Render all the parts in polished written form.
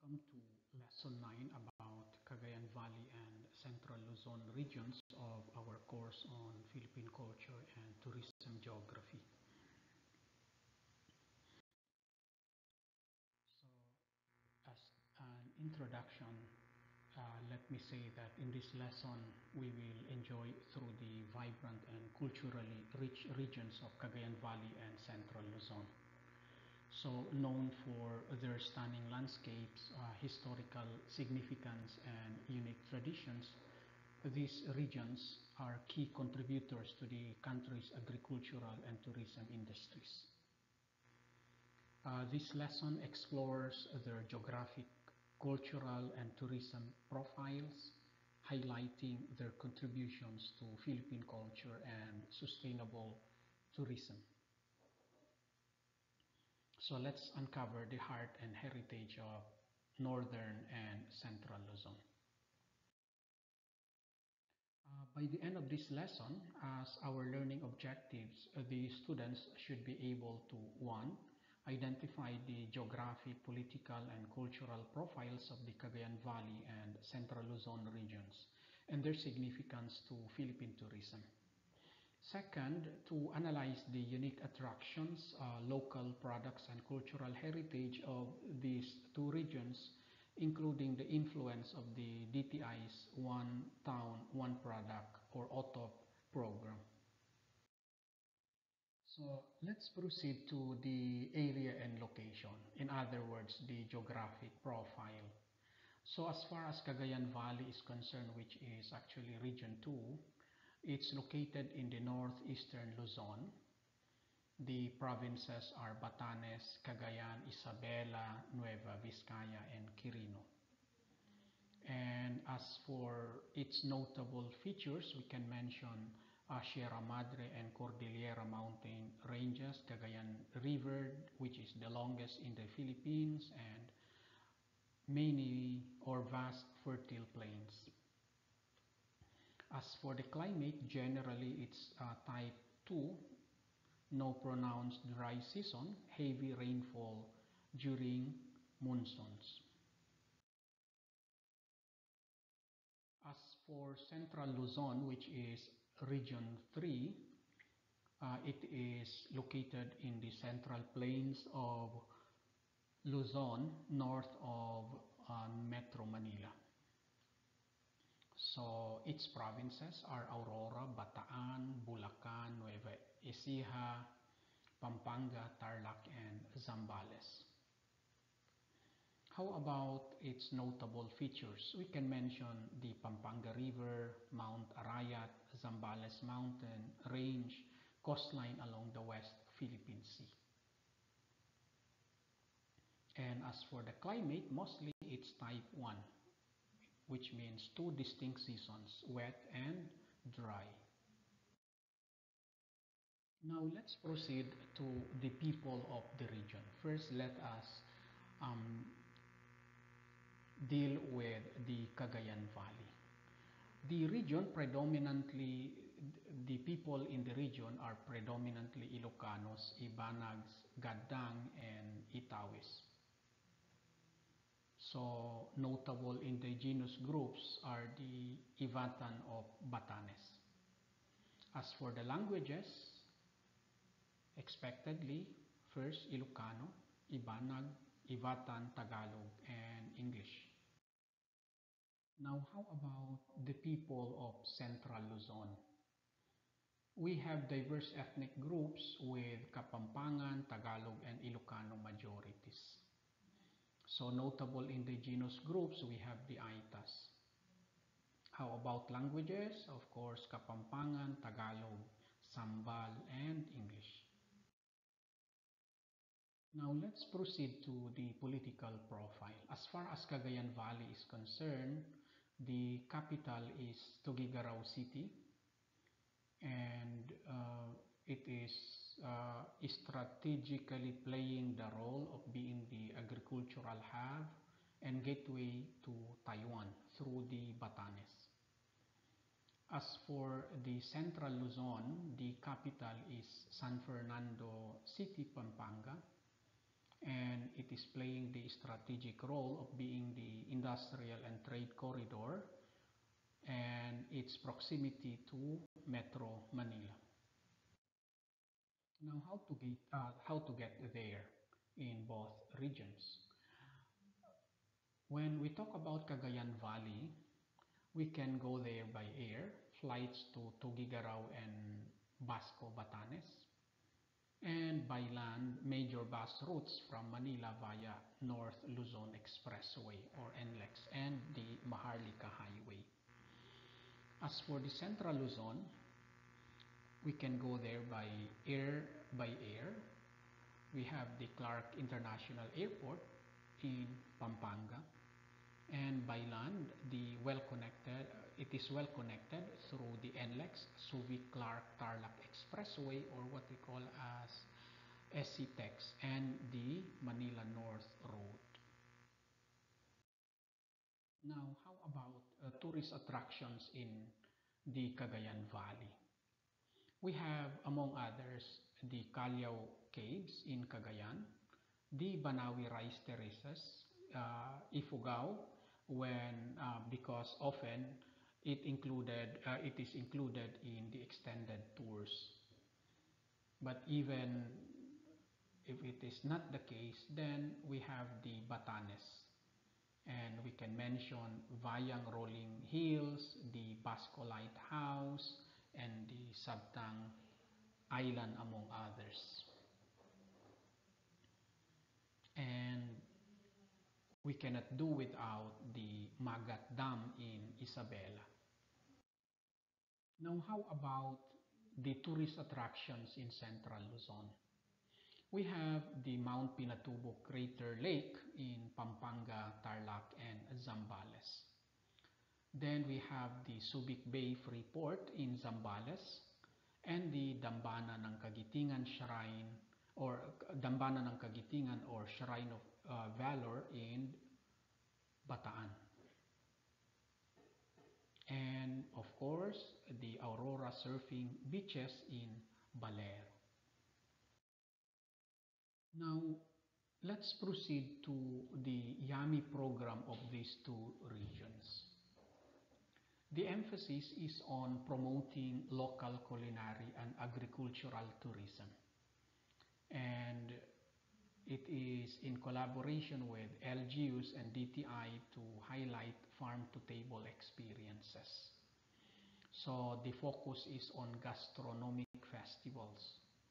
Welcome to Lesson 9 about Cagayan Valley and Central Luzon regions of our course on Philippine culture and tourism geography. So, as an introduction, let me say that in this lesson we will enjoy through the vibrant and culturally rich regions of Cagayan Valley and Central Luzon. So known for their stunning landscapes, historical significance, and unique traditions, these regions are key contributors to the country's agricultural and tourism industries. This lesson explores their geographic, cultural, and tourism profiles, highlighting their contributions to Philippine culture and sustainable tourism. So let's uncover the heart and heritage of Northern and Central Luzon. By the end of this lesson, as our learning objectives, the students should be able to 1. Identify the geographic, political, and cultural profiles of the Cagayan Valley and Central Luzon regions and their significance to Philippine tourism. Second, to analyze the unique attractions, local products, and cultural heritage of these two regions, including the influence of the DTI's One Town, One Product or OTOP program. So let's proceed to the area and location, in other words, the geographic profile. So as far as Cagayan Valley is concerned, which is actually Region 2, it's located in the northeastern Luzon. The provinces are Batanes, Cagayan, Isabela, Nueva Vizcaya, and Quirino. And as for its notable features, we can mention Sierra Madre and Cordillera mountain ranges, Cagayan River, which is the longest in the Philippines, and many or vast fertile plains. As for the climate, generally it's type 2, no pronounced dry season, heavy rainfall during monsoons. As for Central Luzon, which is Region 3, it is located in the central plains of Luzon, north of Metro Manila. So its provinces are Aurora, Bataan, Bulacan, Nueva Ecija, Pampanga, Tarlac, and Zambales. How about its notable features? We can mention the Pampanga River, Mount Arayat, Zambales Mountain Range, coastline along the West Philippine Sea. And as for the climate, mostly it's type 1. Which means two distinct seasons, wet and dry. Now let's proceed to the people of the region. First, let us deal with the Cagayan Valley. The people in the region are predominantly Ilocanos, Ibanags, Gaddang, and Itawis. So notable indigenous groups are the Ivatan of Batanes. As for the languages, expectedly, first Ilocano, Ibanag, Ivatan, Tagalog, and English. Now, how about the people of Central Luzon? We have diverse ethnic groups with Kapampangan, Tagalog, and Ilocano majorities. So notable indigenous groups, we have the Aitas. How about languages? Of course, Kapampangan, Tagalog, Sambal, and English. Now let's proceed to the political profile. As far as Cagayan Valley is concerned, the capital is Tuguegarao City, and it is strategically playing the role of being the agricultural hub and gateway to Taiwan through the Batanes. As for the Central Luzon, the capital is San Fernando City, Pampanga, and it is playing the strategic role of being the industrial and trade corridor and its proximity to Metro Manila. Now, how to get there in both regions? When we talk about Cagayan Valley, we can go there by air, flights to Tugigaraw and Basco, Batanes, and by land, major bus routes from Manila via North Luzon Expressway or NLEX and the Maharlika Highway. As for the Central Luzon, we can go there by air. We have the Clark International Airport in Pampanga, and by land, it is well connected through the NLEX, Subic Clark Tarlac Expressway, or what we call as SCTEX, and the Manila North Road. Now, how about tourist attractions in the Cagayan Valley? We have, among others, the Callao Caves in Cagayan, the Banawi Rice Terraces, Ifugao, because often it is included in the extended tours. But even if it is not the case, then we have the Batanes, and we can mention Vayang Rolling Hills, the Basco Lighthouse, and the Sabtang Island, among others. And we cannot do without the Magat Dam in Isabela. Now, how about the tourist attractions in Central Luzon? We have the Mount Pinatubo Crater Lake in Pampanga, Tarlac, and Zambales. Then we have the Subic Bay Freeport in Zambales and the Dambana ng Kagitingan Shrine or Dambana ng Kagitingan or Shrine of Valor in Bataan. And of course, the Aurora Surfing Beaches in Baler. Now, let's proceed to the YAMI program of these two regions. The emphasis is on promoting local culinary and agricultural tourism. And it is in collaboration with LGUs and DTI to highlight farm-to-table experiences. So the focus is on gastronomic festivals,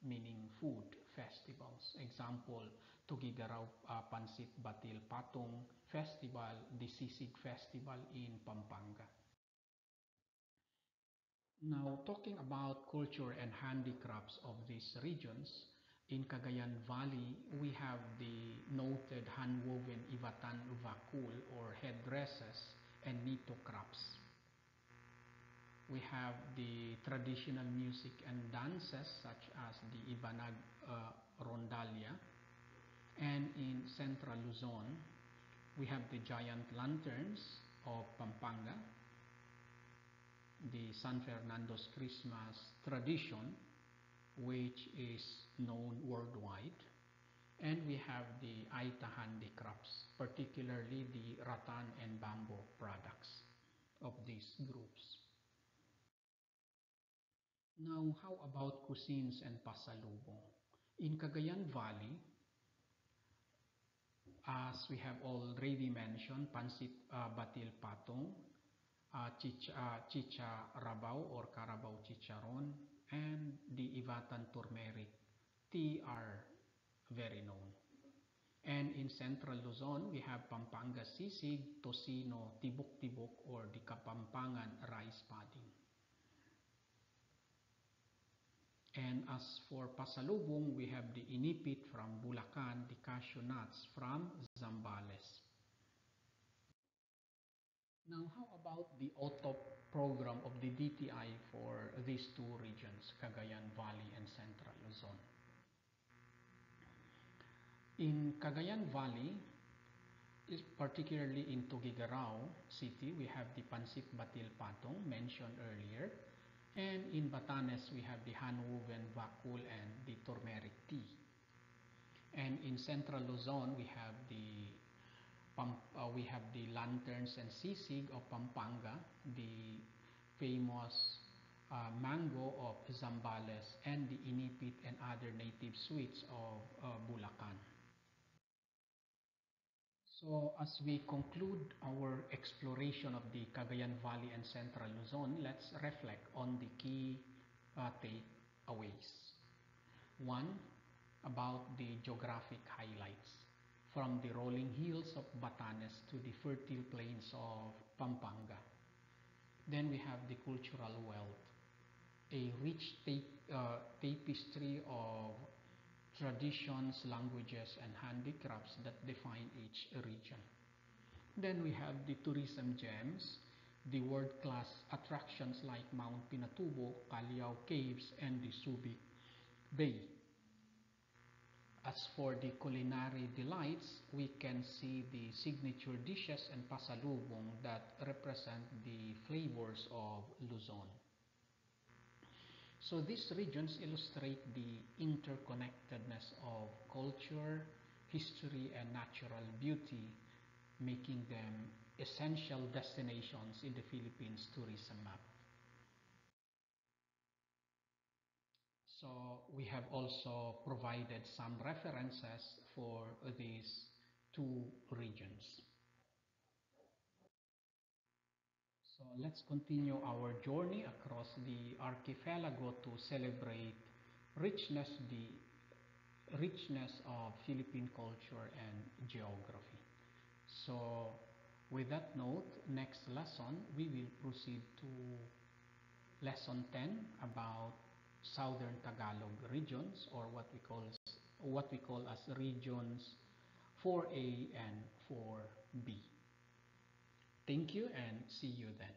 meaning food festivals. Example, Tugigaraw Pansit Batil Patong Festival, the Sisig Festival in Pampanga. Now, talking about culture and handicrafts of these regions, in Cagayan Valley, we have the noted hand-woven Ivatan Vakul or headdresses and Nito crafts. We have the traditional music and dances such as the Ibanag Rondalia. And in Central Luzon, we have the giant lanterns of Pampanga, the San Fernando's Christmas tradition, which is known worldwide. And we have the Aita handicrafts, particularly the rattan and bamboo products of these groups. Now, how about cuisines and pasalubong? In Cagayan Valley, as we have already mentioned, Pansit Batil Patong, Chicha Rabaw or Carabao Chicharon, and the Ivatan Turmeric tea are very known. And in Central Luzon, we have Pampanga Sisig, Tocino, Tibok-Tibok, or the Kapampangan rice pudding. And as for pasalubong, we have the inipit from Bulacan, the cashew nuts from Zambales. Now, how about the OTOP program of the DTI for these two regions, Cagayan Valley and Central Luzon? In Cagayan Valley, particularly in Tugigaraw City, we have the Pansit Batil Patong mentioned earlier. And in Batanes, we have the hand-woven Vakul and the turmeric tea. And in central Luzon, we have the lanterns and sisig of Pampanga, the famous mango of Zambales, and the inipit and other native sweets of Bulacan. So as we conclude our exploration of the Cagayan Valley and Central Luzon, let's reflect on the key takeaways. One, about the geographic highlights. From the rolling hills of Batanes to the fertile plains of Pampanga. Then we have the cultural wealth, a rich tapestry of traditions, languages, and handicrafts that define each region. Then we have the tourism gems, the world-class attractions like Mount Pinatubo, Callao Caves, and the Subic Bay. As for the culinary delights, we can see the signature dishes and pasalubong that represent the flavors of Luzon. So these regions illustrate the interconnectedness of culture, history, and natural beauty, making them essential destinations in the Philippines tourism map. So we have also provided some references for these two regions. So let's continue our journey across the archipelago to celebrate richness, the richness of Philippine culture and geography. So with that note, next lesson, we will proceed to lesson 10 about Southern Tagalog regions, or what we call as regions 4A and 4B. Thank you and see you then.